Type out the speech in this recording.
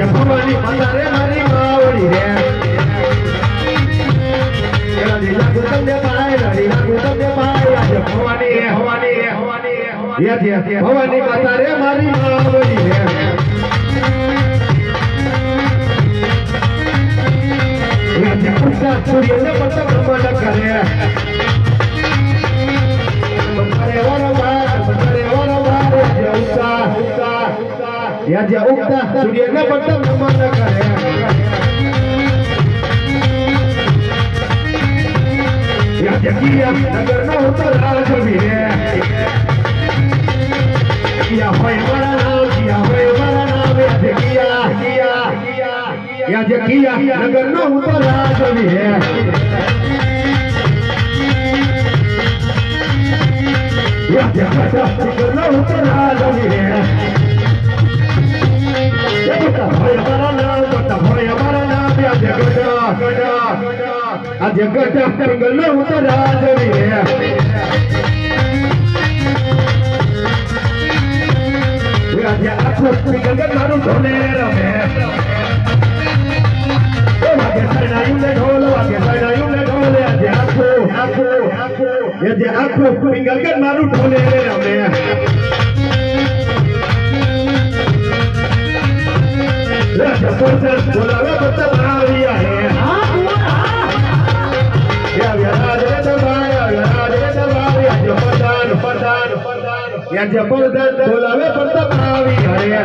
ભવાની માતા રે મારી માવડી રે રડી લાગુ તમને ભાઈ રડી લાગુ તમને ભાઈ આજે ભવાની ભવાની માતા રે મારી માવડી રે રાજ્ય પુરુષા સૂર્યને પતંગ રમણ કરે Raja Ukta Suryana Patam Namana Kare Raja Kiya Nagarna Hota Rajavire Kiya Hoy Marana Raja Kiya Nagarna Hota Rajavire Raja Kata Nagarna Hota Rajavire Aja gada tinggal utara dari Raja aku tinggal baru dolera Aja sana yule dolo aja aku tinggal baru dolera Raja Purdas bola betul bahaya Ya Raja bahaya Ya Purdas bola betul bahaya